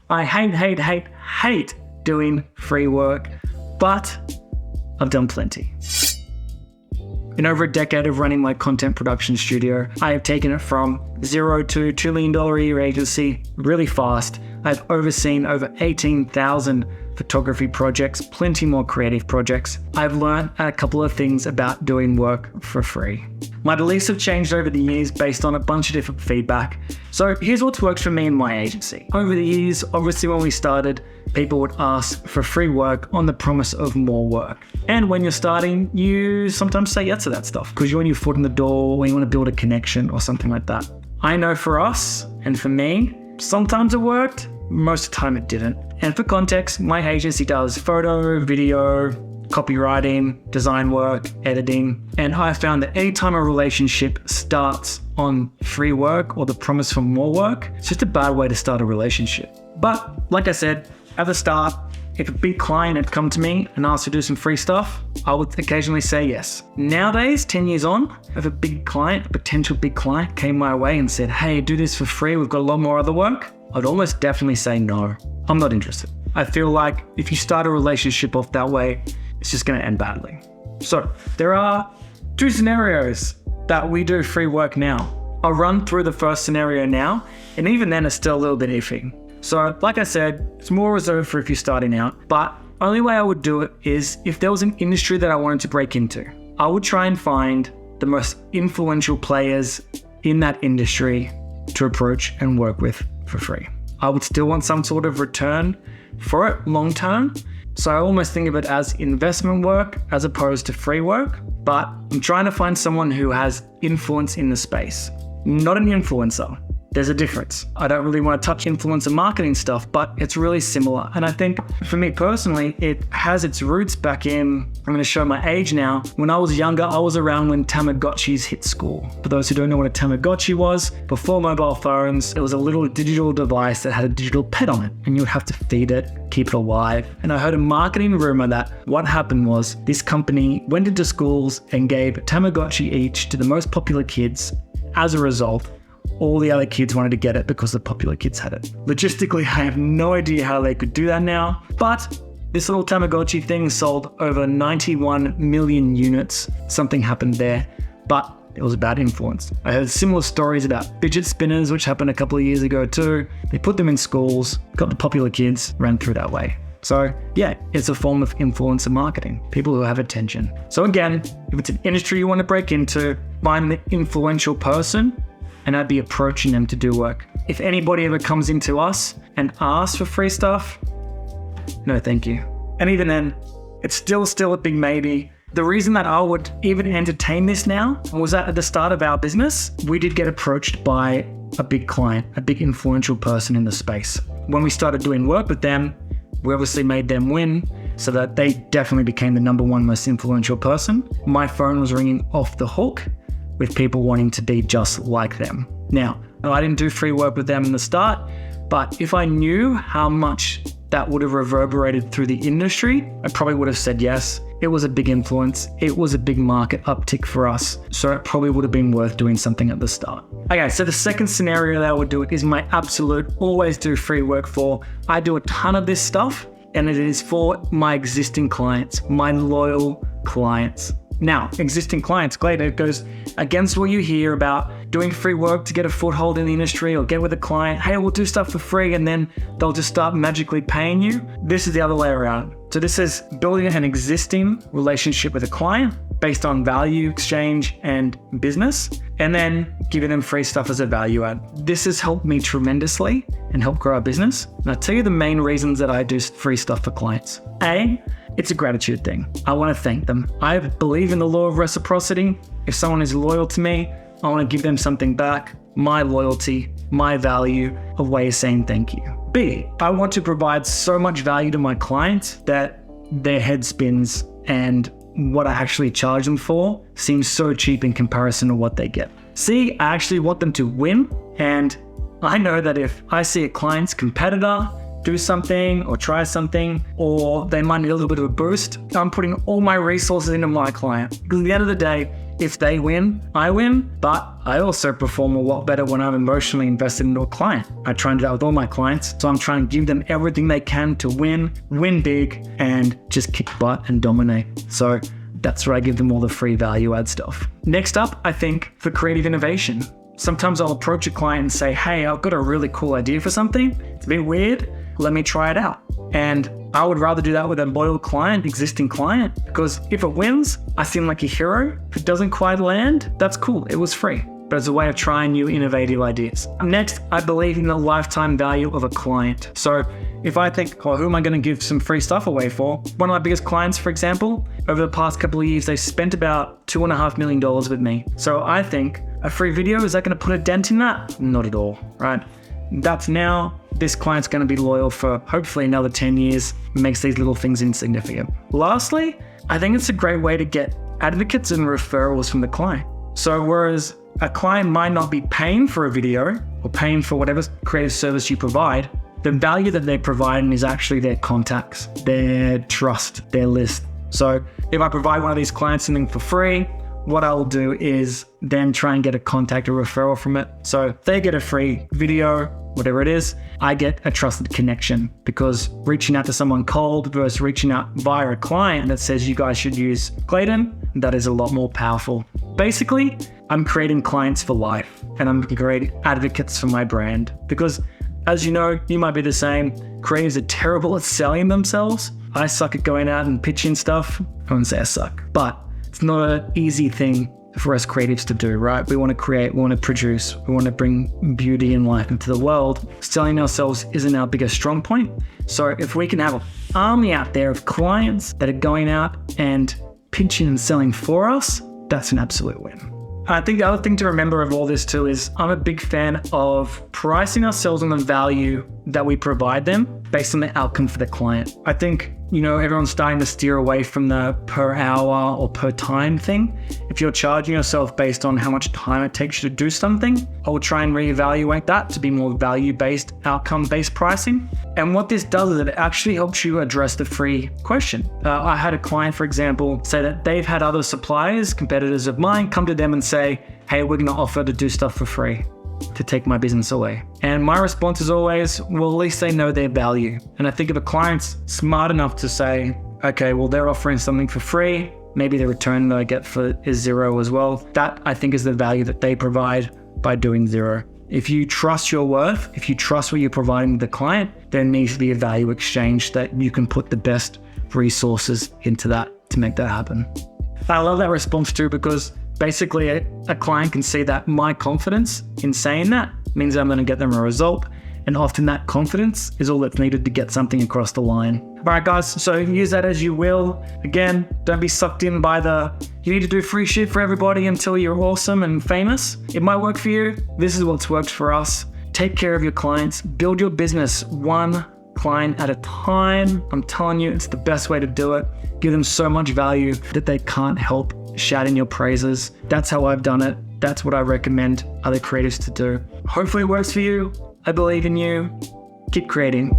I hate doing free work, but I've done plenty. In over a decade of running my content production studio, I have taken it from zero to $2 million a year agency really fast. I've overseen over 18,000 photography projects, plenty more creative projects. I've learned a couple of things about doing work for free. My beliefs have changed over the years based on a bunch of different feedback. So here's what works for me and my agency. Over the years, obviously when we started, people would ask for free work on the promise of more work. And when you're starting, you sometimes say yes to that stuff because you want your foot in the door or you want to build a connection or something like that. I know for us and for me, sometimes it worked, most of the time it didn't. And for context, my agency does photo, video, copywriting, design work, editing. And I found that anytime a relationship starts on free work or the promise for more work, it's just a bad way to start a relationship. But like I said, at the start, if a big client had come to me and asked to do some free stuff, I would occasionally say yes. Nowadays, 10 years on, if a big client, a potential big client came my way and said, hey, do this for free, we've got a lot more other work, I'd almost definitely say no. I'm not interested. I feel like if you start a relationship off that way, it's just going to end badly. So there are two scenarios that we do free work now. I'll run through the first scenario now, and even then it's still a little bit iffy. So like I said, it's more reserved for if you're starting out, but only way I would do it is if there was an industry that I wanted to break into. I would try and find the most influential players in that industry to approach and work with for free. I would still want some sort of return for it long term. So I almost think of it as investment work as opposed to free work, but I'm trying to find someone who has influence in the space, not an influencer. There's a difference. I don't really want to touch influencer marketing stuff, but it's really similar. And I think for me personally, it has its roots back in, I'm going to show my age now. When I was younger, I was around when Tamagotchis hit school. For those who don't know what a Tamagotchi was, before mobile phones, it was a little digital device that had a digital pet on it, and you would have to feed it, keep it alive. And I heard a marketing rumor that what happened was this company went into schools and gave a Tamagotchi each to the most popular kids. As a result, all the other kids wanted to get it because the popular kids had it. Logistically, I have no idea how they could do that now, but this little Tamagotchi thing sold over 91 million units. Something happened there, but it was a bad influence. I heard similar stories about fidget spinners, which happened a couple of years ago too. They put them in schools, got the popular kids, ran through that way. So yeah, it's a form of influencer marketing, people who have attention. So again, if it's an industry you want to break into, find the influential person, and I'd be approaching them to do work. If anybody ever comes into us and asks for free stuff, no thank you. And even then, it's still a big maybe. The reason that I would even entertain this now was that at the start of our business, we did get approached by a big client, a big influential person in the space. When we started doing work with them, we obviously made them win so that they definitely became the number one most influential person. My phone was ringing off the hook with people wanting to be just like them. Now, I didn't do free work with them in the start, but if I knew how much that would have reverberated through the industry, I probably would have said yes. It was a big influence. It was a big market uptick for us. So it probably would have been worth doing something at the start. Okay, so the second scenario that I would do it is my absolute always do free work for. I do a ton of this stuff and it is for my existing clients, my loyal clients. Now, existing clients, Glade, it goes against what you hear about doing free work to get a foothold in the industry or get with a client. Hey, we'll do stuff for free and then they'll just start magically paying you. This is the other way around. So this is building an existing relationship with a client based on value exchange and business, and then giving them free stuff as a value add. This has helped me tremendously and helped grow our business. And I'll tell you the main reasons that I do free stuff for clients. A, it's a gratitude thing. I want to thank them. I believe in the law of reciprocity. If someone is loyal to me, I want to give them something back. My loyalty, my value, a way of saying thank you. B, I want to provide so much value to my clients that their head spins and what I actually charge them for seems so cheap in comparison to what they get. C, I actually want them to win. And I know that if I see a client's competitor do something or try something, or they might need a little bit of a boost, I'm putting all my resources into my client. Because at the end of the day, If they win, I win, but I also perform a lot better when I'm emotionally invested into a client. I try and do that with all my clients. So I'm trying to give them everything they can to win big, and just kick butt and dominate. So that's where I give them all the free value add stuff. Next up, I think for creative innovation. Sometimes I'll approach a client and say, hey, I've got a really cool idea for something. It's a bit weird. Let me try it out. And I would rather do that with a loyal client, existing client, because if it wins, I seem like a hero. If it doesn't quite land, that's cool. It was free. But it's a way of trying new innovative ideas. Next, I believe in the lifetime value of a client. So if I think, who am I going to give some free stuff away for? One of my biggest clients, for example, over the past couple of years, they spent about $2.5 million with me. So I think a free video, is that going to put a dent in that? Not at all, right? That's now, this client's going to be loyal for hopefully another 10 years, makes these little things insignificant. Lastly, I think it's a great way to get advocates and referrals from the client. So whereas a client might not be paying for a video or paying for whatever creative service you provide, the value that they're providing is actually their contacts, their trust, their list. So if I provide one of these clients something for free, what I'll do is then try and get a contact or referral from it. So if they get a free video, whatever it is, I get a trusted connection, because reaching out to someone cold versus reaching out via a client that says you guys should use Clayton, that is a lot more powerful. Basically, I'm creating clients for life, and I'm creating advocates for my brand, because as you know, you might be the same. Creatives are terrible at selling themselves. I suck at going out and pitching stuff. I wouldn't say I suck, but it's not an easy thing for us creatives to do, right? We want to create, we want to produce, we want to bring beauty and light into the world. Selling ourselves isn't our biggest strong point. So if we can have an army out there of clients that are going out and pitching and selling for us, that's an absolute win. I think the other thing to remember of all this too is I'm a big fan of pricing ourselves on the value that we provide them based on the outcome for the client. I think, everyone's starting to steer away from the per hour or per time thing. If you're charging yourself based on how much time it takes you to do something, I will try and reevaluate that to be more value-based, outcome-based pricing. And what this does is it actually helps you address the free question. I had a client, for example, say that they've had other suppliers, competitors of mine, come to them and say, hey, we're going to offer to do stuff for free to take my business away. And my response is always, well, at least they know their value. And I think if a client's smart enough to say, okay, well, they're offering something for free, maybe the return that I get for is zero as well. That I think is the value that they provide by doing zero. If you trust your worth, if you trust what you're providing the client, there needs to be a value exchange that you can put the best resources into that to make that happen. I love that response too, because basically a client can see that my confidence in saying that means I'm going to get them a result. And often that confidence is all that's needed to get something across the line. All right, guys, so use that as you will. Again, don't be sucked in by you need to do free shit for everybody until you're awesome and famous. It might work for you. This is what's worked for us. Take care of your clients. Build your business one client at a time. I'm telling you, it's the best way to do it. Give them so much value that they can't help shouting your praises. That's how I've done it. That's what I recommend other creatives to do. Hopefully it works for you. I believe in you. Keep creating.